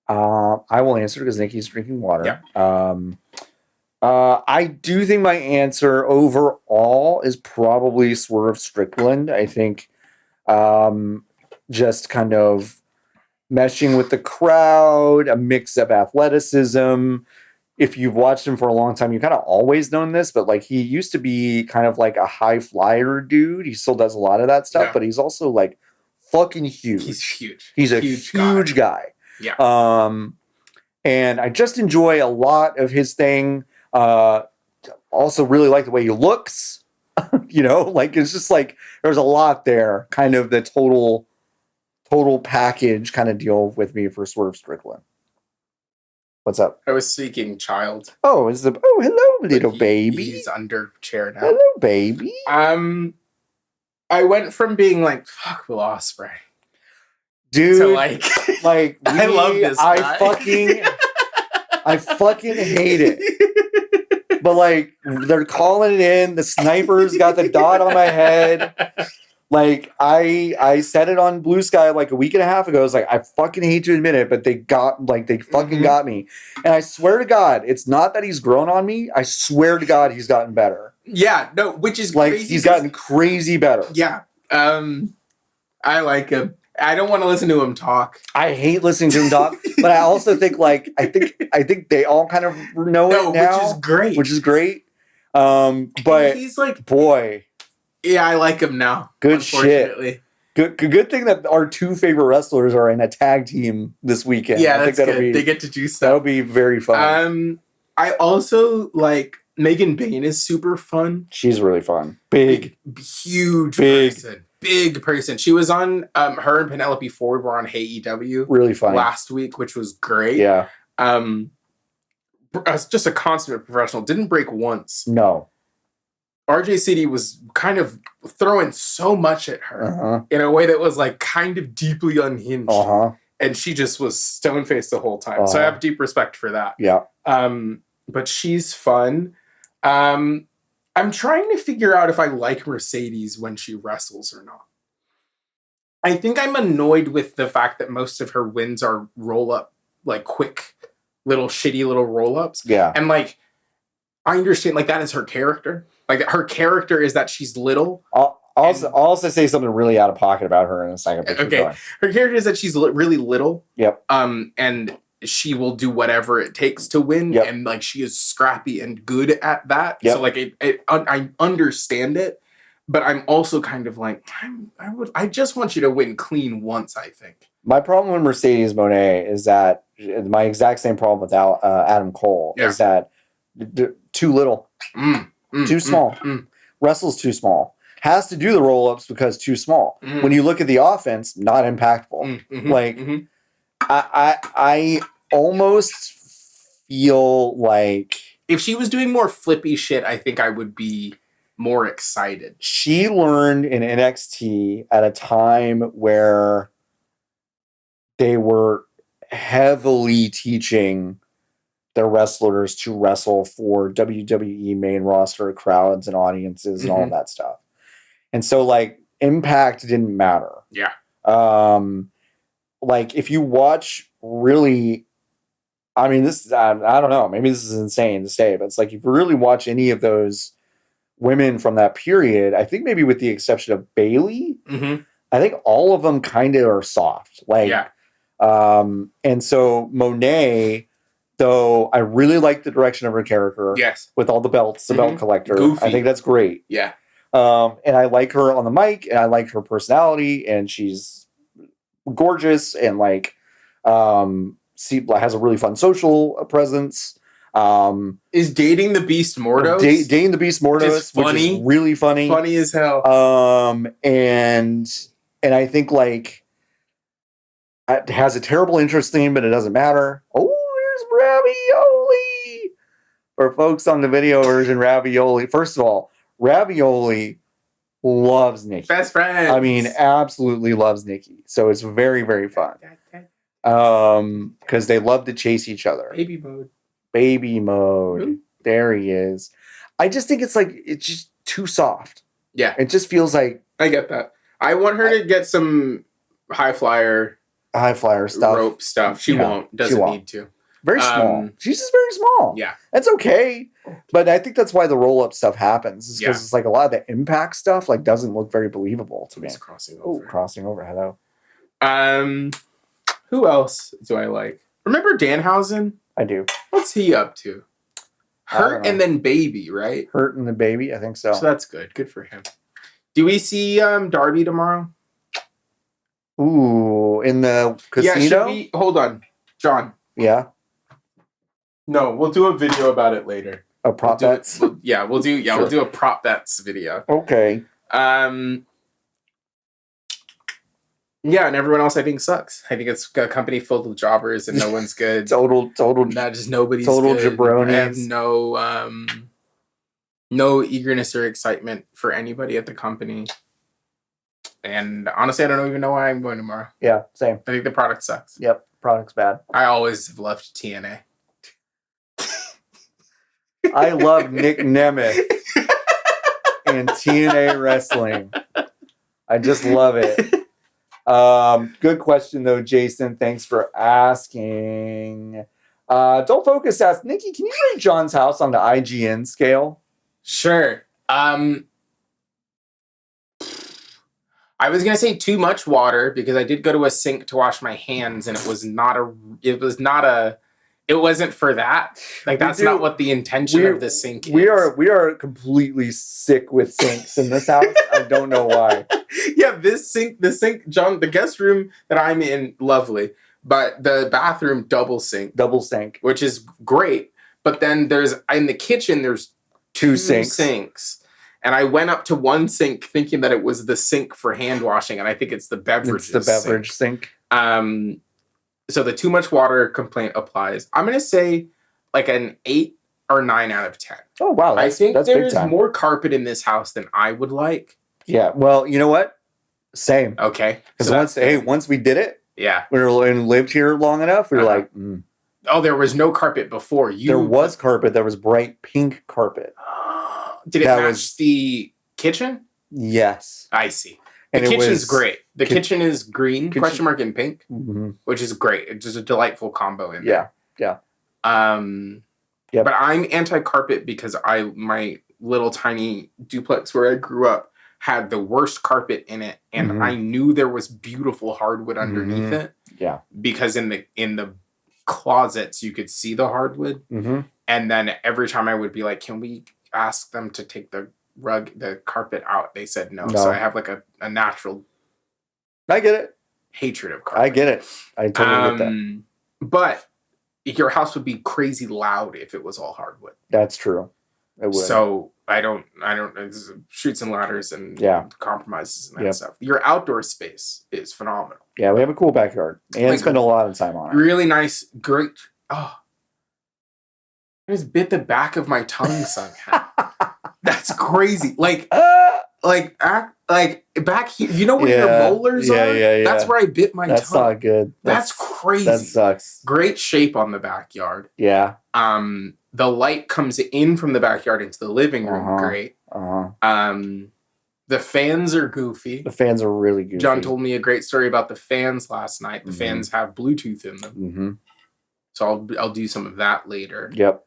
I will answer because Nikki's drinking water. Yeah. I do think my answer overall is probably Swerve Strickland. I think just kind of meshing with the crowd, a mix of athleticism. If you've watched him for a long time, you've kind of always known this, but like he used to be kind of like a high flyer dude. He still does a lot of that stuff, but he's also like fucking huge. He's huge. He's a huge guy. Yeah. And I just enjoy a lot of his thing. Also really like the way he looks. Like it's just like there's a lot there, kind of the total package kind of deal with me for Swerve Strickland. What's up? I was seeking child. Oh, hello, little baby. He's under chair now. Hello, baby. I went from being like, fuck Will Ospreay. Dude, to like I love this guy. I fucking hate it. But like they're calling it in. The sniper's got the dot on my head. Like I said it on Blue Sky like a week and a half ago. I was like, I fucking hate to admit it, but they fucking got me. And I swear to God, it's not that he's grown on me. I swear to God, he's gotten better. Yeah, no, which is like crazy. He's gotten crazy better. Yeah. I like him. I don't want to listen to him talk. I hate listening to him talk, but I also think I think they all kind of know it now, which is great. But he's like, boy, yeah, I like him now. Good shit. Good thing that our two favorite wrestlers are in a tag team this weekend. Yeah, that's good. They get to do stuff. That'll be very fun. I also like Megan Bayne is super fun. She's really fun. Big person. She was on her and Penelope Ford were on AEW really fun last week, which was great. Yeah. Just a consummate professional. Didn't break once. No. RJ City was kind of throwing so much at her in a way that was like kind of deeply unhinged. And she just was stone-faced the whole time. So I have deep respect for that. Yeah. But she's fun. I'm trying to figure out if I like Mercedes when she wrestles or not. I think I'm annoyed with the fact that most of her wins are roll-up, like quick, shitty little roll-ups. Yeah. And like, I understand, like, that is her character. Like, her character is that she's little. I'll also say something really out of pocket about her in a second. Okay. Her character is that she's really little. Yep. And she will do whatever it takes to win. Yep. And like, she is scrappy and good at that. Yep. So like, I understand it, but I'm also kind of like, I just want you to win clean once, I think. My problem with Mercedes Moné is that my exact same problem with Adam Cole is that too little, too small, wrestles too small, has to do the roll-ups because too small. When you look at the offense, not impactful. I almost feel like if she was doing more flippy shit, I think I would be more excited. She learned in NXT at a time where they were heavily teaching their wrestlers to wrestle for WWE main roster crowds and audiences and all of that stuff. And so like impact didn't matter. Yeah. Like if you watch really, I mean, this, I don't know, maybe this is insane to say, but it's like, if you really watch any of those women from that period, I think maybe with the exception of Bayley, I think all of them kind of are soft. Like, and so Monet, though I really like the direction of her character. Yes. With all the belts, the belt collector. Goofy. I think that's great. Yeah. And I like her on the mic, and I like her personality, and she's gorgeous, and like, has a really fun social presence. Is dating the Beast Mordos? Dating the Beast Mordos, which is really funny. Funny as hell. And I think like it has a terrible interest theme, but it doesn't matter. Oh, here's Ravioli. For folks on the video version, Ravioli. First of all, Ravioli loves Nikki. Best friend. I mean, absolutely loves Nikki. So it's very, very fun. Because they love to chase each other. Baby mode. Mm-hmm. There he is. I just think it's just too soft. Yeah. It just feels like. I get that. I want her to get some high flyer stuff. Rope stuff. She won't. Doesn't need to. Very small. She's just very small. Yeah. That's okay. But I think that's why the roll-up stuff happens. Because it's like a lot of the impact stuff like doesn't look very believable to me. It's crossing over. Oh, crossing over. Hello. Who else do I like? Remember Danhausen? I do. What's he up to? Hurt and then Baby, right? Hurt and the Baby, I think so. So that's good. Good for him. Do we see Darby tomorrow? Ooh, in the casino? Yeah, should we... Hold on, John. Yeah. No, we'll do a video about it later. A prop bets? We'll do a prop bets video. Okay. Yeah, and everyone else I think sucks. I think it's a company filled with jobbers and no one's good. Total just nobody's total good. jabronis. I have no eagerness or excitement for anybody at the company. And honestly, I don't even know why I'm going tomorrow. Yeah, same. I think the product sucks. Yep, product's bad. I always have loved TNA. I love Nick Nemeth and TNA wrestling. I just love it. Good question though, Jason. Thanks for asking. Don't Focus asks, Nikki, can you rate John's house on the IGN scale? Sure. I was gonna say too much water because I did go to a sink to wash my hands and it wasn't for that. Like that's not what the intention of the sink is. We are completely sick with sinks in this house. I don't know why. Yeah, the sink, John, the guest room that I'm in, lovely. But the bathroom, double sink, which is great. But then in the kitchen, there's two sinks. And I went up to one sink thinking that it was the sink for hand washing, and I think it's the beverage. It's the beverage sink. So the too much water complaint applies. I'm gonna say like an 8 or 9 out of 10. Oh wow, I think there's more carpet in this house than I would like. Yeah, well, you know what? Same. Okay. Because once we did it, yeah, we lived here long enough, we were like, oh, there was no carpet before you. There was carpet. There was bright pink carpet. Did it match the kitchen? Yes. I see. The kitchen's great. The kitchen is green, question mark in pink, which is great. It's just a delightful combo in there. Yeah. But I'm anti-carpet because my little tiny duplex where I grew up had the worst carpet in it, and I knew there was beautiful hardwood underneath it. Yeah. Because in the closets you could see the hardwood, and then every time I would be like, "Can we ask them to take the carpet out?" They said no. So I have like a natural. I get it. Hatred of carpet. I get it. I totally get that. But your house would be crazy loud if it was all hardwood. That's true. It would. So I don't shoots and ladders and compromises and that stuff. Your outdoor space is phenomenal. Yeah, we have a cool backyard and spend a lot of time on it. Really nice, great. Oh, I just bit the back of my tongue somehow. That's crazy. Like back here, you know where your molars are? Yeah. That's where I bit my tongue. That's not good. That's crazy. That sucks. Great shape on the backyard. Yeah. The light comes in from the backyard into the living room. Great. The fans are goofy. The fans are really goofy. John told me a great story about the fans last night. The fans have Bluetooth in them. So I'll do some of that later. Yep.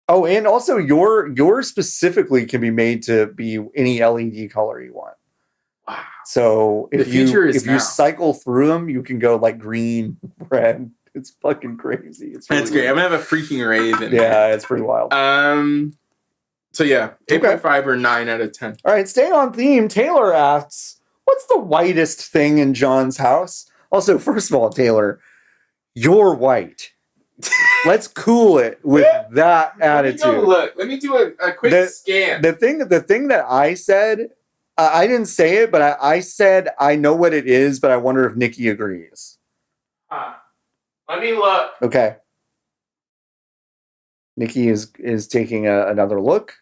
Oh, and also yours specifically can be made to be any LED color you want. Wow. So if you cycle through them, you can go like green, red. It's fucking crazy. It's really That's great. I'm gonna have a freaking rave in there. It's pretty wild. So yeah, 8.5 or 9 out of 10. All right, staying on theme, Taylor asks, what's the whitest thing in John's house? Also, first of all, Taylor, you're white. Let's cool it with that attitude. Let me do a quick scan. The thing that I said, I didn't say it, but I said I know what it is, but I wonder if Nikki agrees. Let me look. Okay. Nikki is taking another look.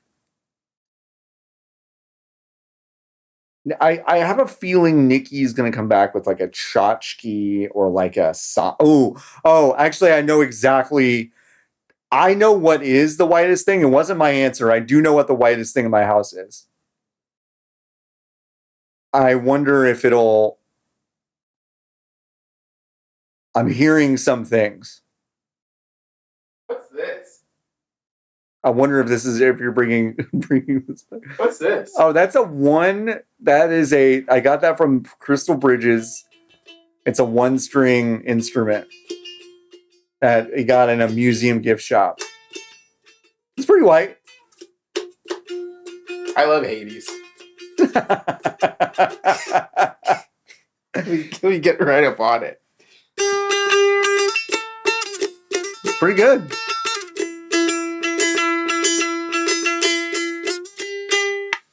I have a feeling Nikki's going to come back with like a tchotchke or like a... actually, I know exactly... I know what is the whitest thing. It wasn't my answer. I do know what the whitest thing in my house is. I wonder if it'll... I'm hearing some things. What's this? I wonder if you're bringing this back. What's this? Oh, that's I got that from Crystal Bridges. It's a 1-string instrument that he got in a museum gift shop. It's pretty white. I love Hades. we get right up on it. It's pretty good.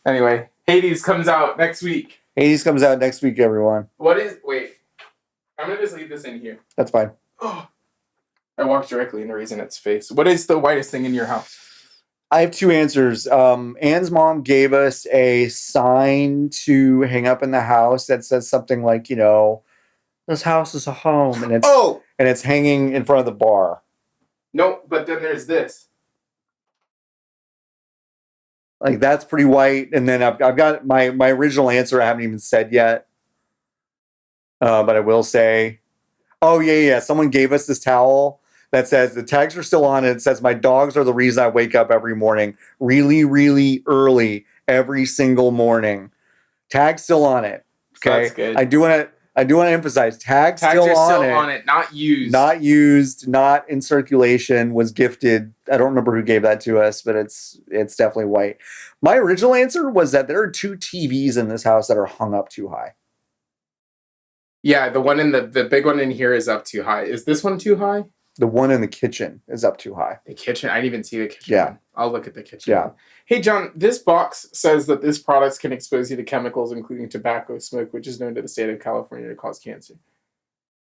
Anyway, Hades comes out next week. Hades comes out next week, everyone. Wait. I'm going to just leave this in here. That's fine. Oh, I walked directly into Raisinet's face. What is the whitest thing in your house? I have two answers. Anne's mom gave us a sign to hang up in the house that says something like, this house is a home, and it's hanging in front of the bar. No, but then there's this. Like, that's pretty white. And then I've got my original answer I haven't even said yet. But I will say, yeah. Someone gave us this towel that says, the tags are still on it. It says, my dogs are the reason I wake up every morning. Really, really early every single morning. Tag's still on it. Okay. That's good. I do want to emphasize, tags still on it. Not used. Not used, not in circulation, was gifted. I don't remember who gave that to us, but it's definitely white. My original answer was that there are 2 TVs in this house that are hung up too high. Yeah, the one in the big one in here is up too high. Is this one too high? The one in the kitchen is up too high. The kitchen? I didn't even see the kitchen. Yeah. One. I'll look at the kitchen. Yeah. One. Hey, John, this box says that this product can expose you to chemicals, including tobacco smoke, which is known to the state of California to cause cancer.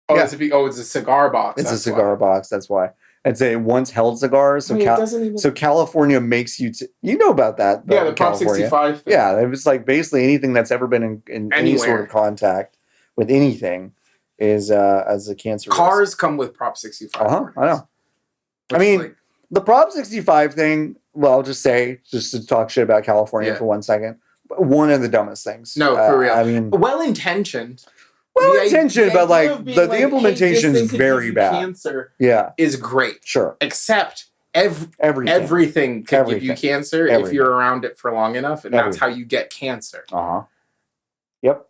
Oh, yeah. It's a cigar box. It's a cigar box. That's why. It's a once held cigars. So California makes you... you know about that. Yeah, the Prop 65 thing. Yeah, it was like basically anything that's ever been in any sort of contact with anything is as a cancer Cars risk. Come with Prop 65. I know. I mean, the Prop 65 thing, well, I'll just say, just to talk shit about California for 1 second, one of the dumbest things. No, for real. I mean... Well-intentioned. Well-intentioned, but like the implementation is very bad. Cancer is great. Sure. Except everything can give you cancer if you're around it for long enough, and that's how you get cancer. Yep.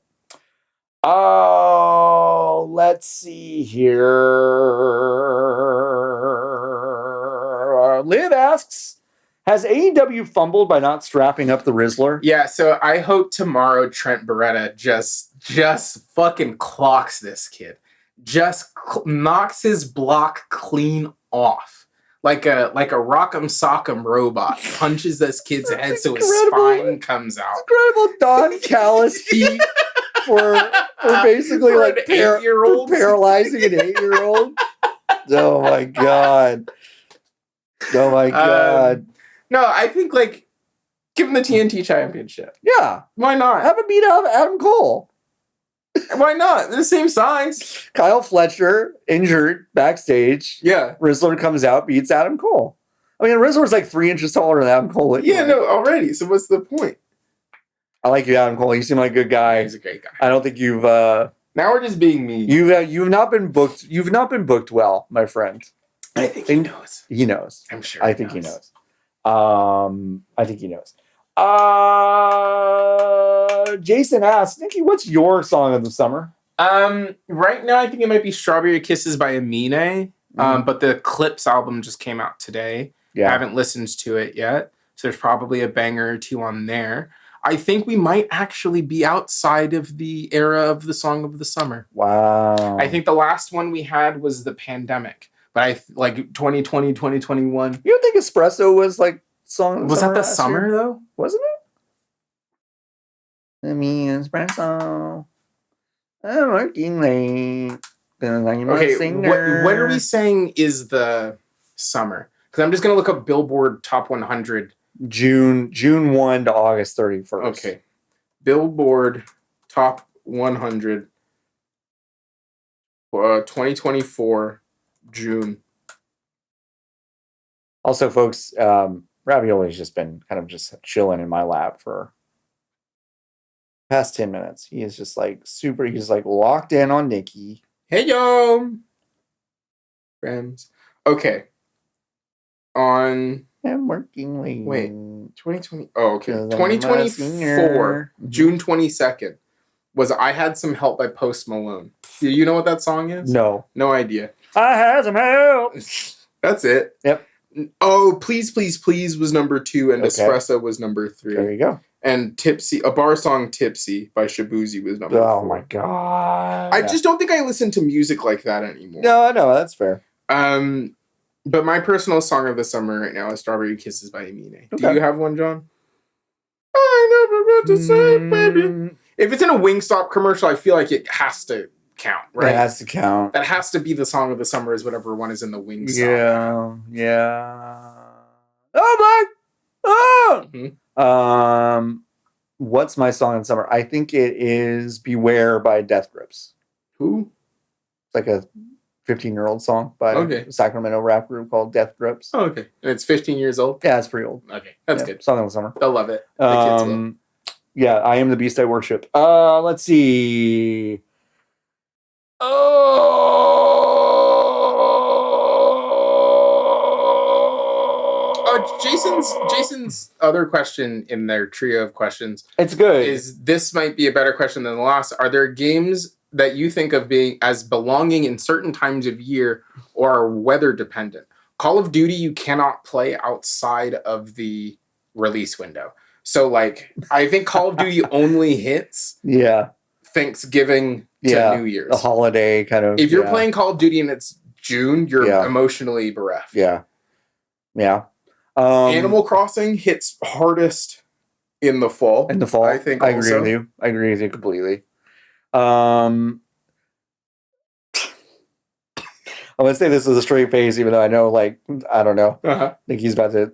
Oh, let's see here. Liv asks, has AEW fumbled by not strapping up the Rizzler? Yeah, so I hope tomorrow Trent Beretta just fucking clocks this kid. Just knocks his block clean off. Like a rock'em sock'em robot. Punches this kid's head so his spine comes out. Incredible Don Callis feat for basically for like paralyzing an 8-year-old. Oh my god. Oh my god. No, I think give him the TNT championship. Yeah. Why not? Have him beat out Adam Cole. Why not? They're the same size. Kyle Fletcher injured backstage. Yeah. Rizzler comes out, beats Adam Cole. I mean, Rizzler's like 3 inches taller than Adam Cole. Yeah, no, already. So what's the point? I like you, Adam Cole. You seem like a good guy. He's a great guy. I don't think you've now we're just being mean. You've not been booked. You've not been booked well, my friend. I think he knows. He knows. I'm sure. I think he knows. Jason asks, Nikki, what's your song of the summer? Right now I think it might be Strawberry Kisses by Amine. But the Clips album just came out today. Yeah. I haven't listened to it yet. So there's probably a banger or two on there. I think we might actually be outside of the era of the song of the summer. Wow. I think the last one we had was the pandemic. But 2020, 2021. You don't think Espresso was like song of the summer? Was that the summer though? Wasn't it? I mean, Espresso. I'm working late. Okay, what are we saying is the summer? Because I'm just going to look up Billboard Top 100. June 1 to August 31st. Okay. Billboard Top 100. 2024, June. Also, folks, Ravioli's just been kind of just chilling in my lap for the past 10 minutes. He is just like he's like locked in on Nikki. Hey, yo! Friends. Okay. I'm working late. Wait, 2020. Oh, okay. 2024, June 22nd, was I Had Some Help by Post Malone. Do you know what that song is? No. No idea. I had some help. That's it. Yep. Oh, Please, Please, Please was number 2, and Okay. Espresso was number 3. There you go. And Tipsy, a bar song, Tipsy by Shabuzi was number 4. Oh my god! I just don't think I listen to music like that anymore. No, that's fair. But my personal song of the summer right now is Strawberry Kisses by Emine. Okay. Do you have one, John? I never meant to say, baby. If it's in a Wingstop commercial, I feel like it has to count, right? It has to count. That has to be the song of the summer, is whatever one is in the Wingstop. Yeah. Oh my! Oh! Mm-hmm. What's my song in summer? I think it is "Beware" by Death Grips. Who? It's like a 15-year-old song by a Sacramento rap group called Death Grips. Oh, okay. And it's 15 years old? Yeah, it's pretty old. Okay, that's good. Song of the summer. They'll love it. The kids will. Yeah, I Am the Beast I Worship. Let's see. Jason's other question in their trio of questions. It's good. Is this might be a better question than the last. Are there games that you think of being as belonging in certain times of year or are weather dependent? Call of Duty you cannot play outside of the release window. So like I think Call of Duty only hits Thanksgiving to New Year's. The holiday kind of. If you're playing Call of Duty and it's June, you're emotionally bereft. Yeah. Animal Crossing hits hardest in the fall. I think I agree with you. I agree with you completely. I'm gonna say this with a straight face, even though I know, like, I don't know. I think he's about to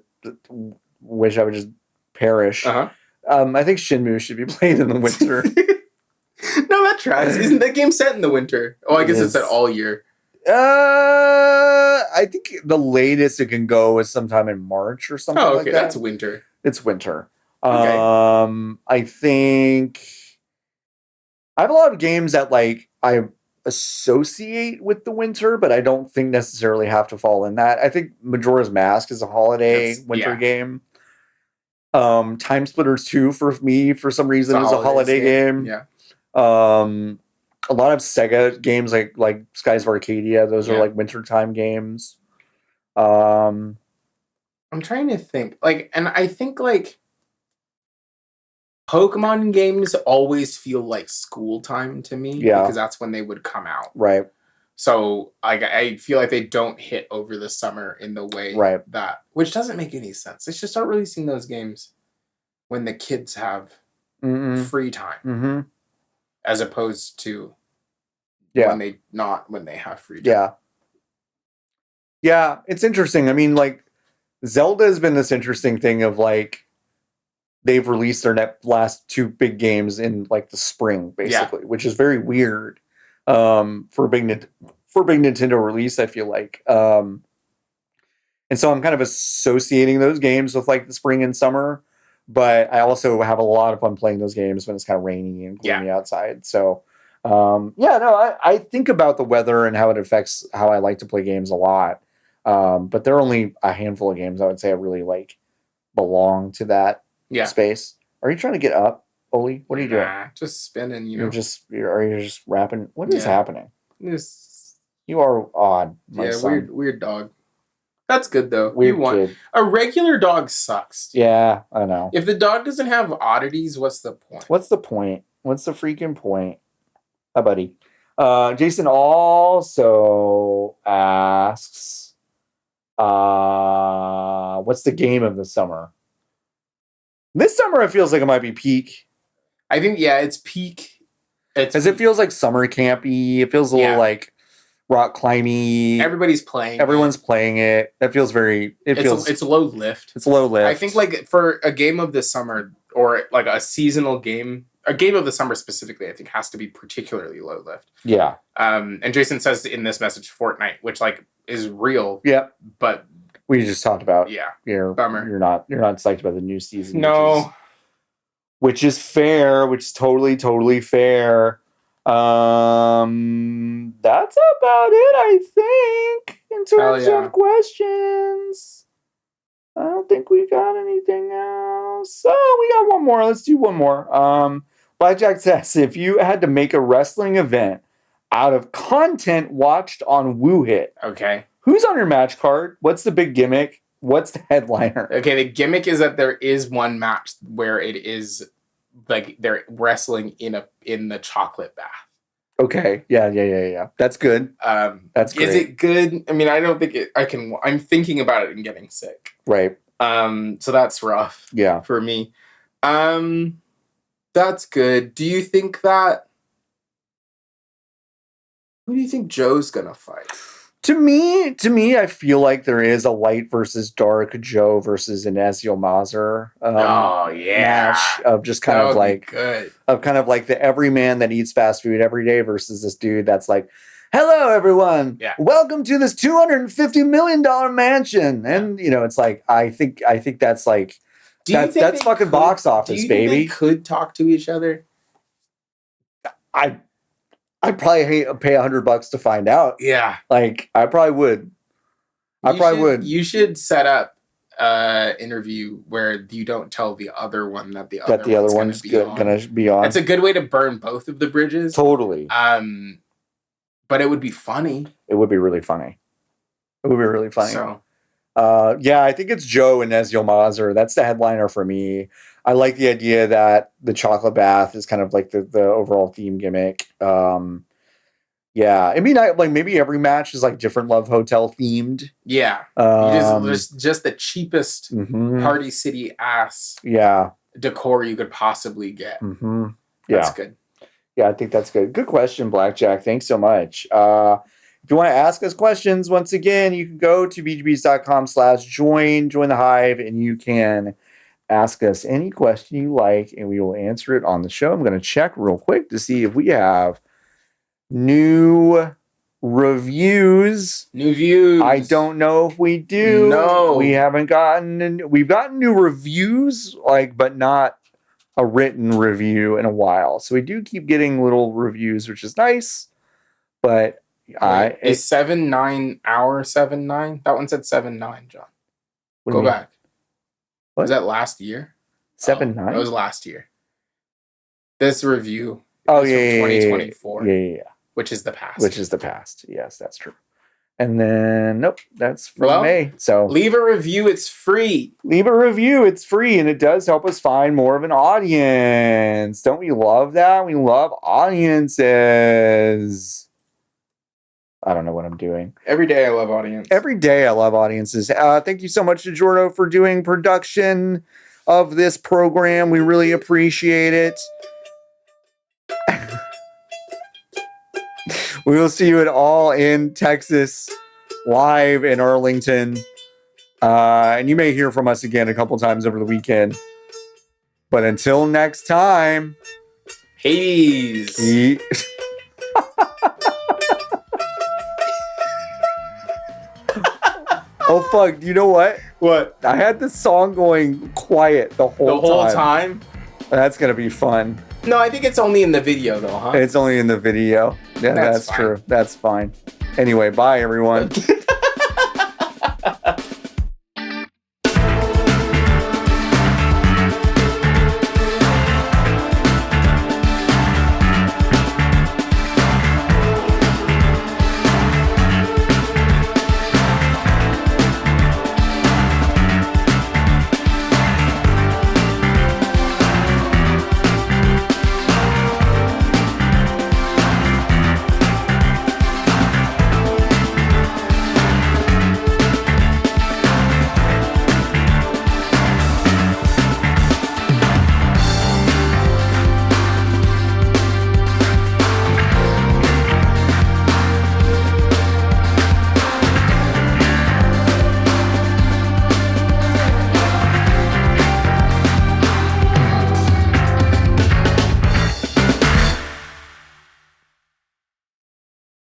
wish I would just perish. I think Shenmue should be played in the winter. No, that tracks. Isn't that game set in the winter? Oh, I guess it's set all year. I think the latest it can go is sometime in March or something like that. That's winter. It's winter. Okay. I think I have a lot of games that like I associate with the winter, but I don't think necessarily have to fall in that. I think Majora's Mask is a holiday winter game. Time Splitters 2 for me for some reason is a holiday game. Yeah. A lot of Sega games like Skies of Arcadia, those are like wintertime games. I'm trying to think. And I think Pokemon games always feel like school time to me because that's when they would come out. Right. So I feel like they don't hit over the summer in the way that, which doesn't make any sense. They should start releasing those games when the kids have free time, as opposed to when they have free time. Yeah, it's interesting. I mean, like Zelda has been this interesting thing of like they've released their last 2 big games in like the spring, basically, which is very weird for a big Nintendo release, I feel like. And so I'm kind of associating those games with like the spring and summer, but I also have a lot of fun playing those games when it's kind of rainy and gloomy outside. So I think about the weather and how it affects how I like to play games a lot. But there are only a handful of games I would say I really like belong to that space. Are you trying to get up, Oli? What are you doing? Just spinning, Are you just rapping? What is happening? You are odd, my son. Weird dog. That's good though. Weird kid. A regular dog sucks. Yeah, I know. If the dog doesn't have oddities, what's the point? What's the freaking point? Hi, buddy. Jason also asks, what's the game of the summer? This summer, it feels like it might be peak. I think, it's peak. Because it feels like summer campy. It feels a little like rock climbing. Everybody's playing. Everyone's playing it. That feels very. It's low lift. It's low lift. I think like for a game of the summer or like a seasonal game, a game of the summer specifically, I think has to be particularly low lift. Yeah. And Jason says in this message, Fortnite, which like is real. Yeah. But we just talked about. Yeah. Bummer. You're not psyched about the new season. No. Which is fair. Which is totally fair. That's about it, I think, in terms of questions. I don't think we got anything else. Oh, we got one more. Let's do one more. Blackjack says, if you had to make a wrestling event out of content watched on WooHit, okay, who's on your match card? What's the big gimmick? What's the headliner? Okay, the gimmick is that there is one match where it is like they're wrestling in the chocolate bath. Okay. Yeah. That's good. That's great. Is it good? I mean, I don't think I can. I'm thinking about it and getting sick. Right. So that's rough. Yeah. For me. That's good. Do you think that? Who do you think Joe's gonna fight? To me, I feel like there is a light versus dark Joe versus Inazio Mazer match of just kind of like good. Of kind of like the everyman that eats fast food every day versus this dude that's like, hello everyone, welcome to this $250 million mansion, and it's like I think that's like that's fucking box office, baby. Think they could talk to each other? I'd probably pay $100 to find out. Yeah. Like, I probably would. You should set up an interview where you don't tell the other one that the other one's gonna be on. That's a good way to burn both of the bridges. Totally. But it would be funny. It would be really funny. So. I think it's Joe and Inazio Mazer. That's the headliner for me. I like the idea that the chocolate bath is kind of like the overall theme gimmick. I mean, like maybe every match is like different Love Hotel themed. Yeah, just the cheapest Party City ass. Decor you could possibly get. Mm-hmm. That's good. Yeah, I think that's good. Good question, Blackjack. Thanks so much. If you want to ask us questions, once again, you can go to bgbs.com/join the hive, and you can ask us any question you like, and we will answer it on the show. I'm going to check real quick to see if we have new reviews. New views. I don't know if we do. No. We haven't we've gotten new reviews, but not a written review in a while. So we do keep getting little reviews, which is nice, but is 7-9 hour 7-9? That one said 7-9, John. Go back. What? Was that last year? 7-9? It was last year. This review is from 2024. Yeah. Which is the past. Yes, that's true. And then, nope, that's from May. So leave a review. It's free. And it does help us find more of an audience. Don't we love that? We love audiences. I don't know what I'm doing. Every day I love audiences. Thank you so much to Jordo for doing production of this program. We really appreciate it. We will see you at All In Texas, live in Arlington. And you may hear from us again a couple times over the weekend. But until next time, Hades. Oh, fuck. You know what? What? I had this song going quiet the whole time. That's going to be fun. No, I think it's only in the video, though, huh? It's only in the video. Yeah, that's true. That's fine. Anyway, bye, everyone.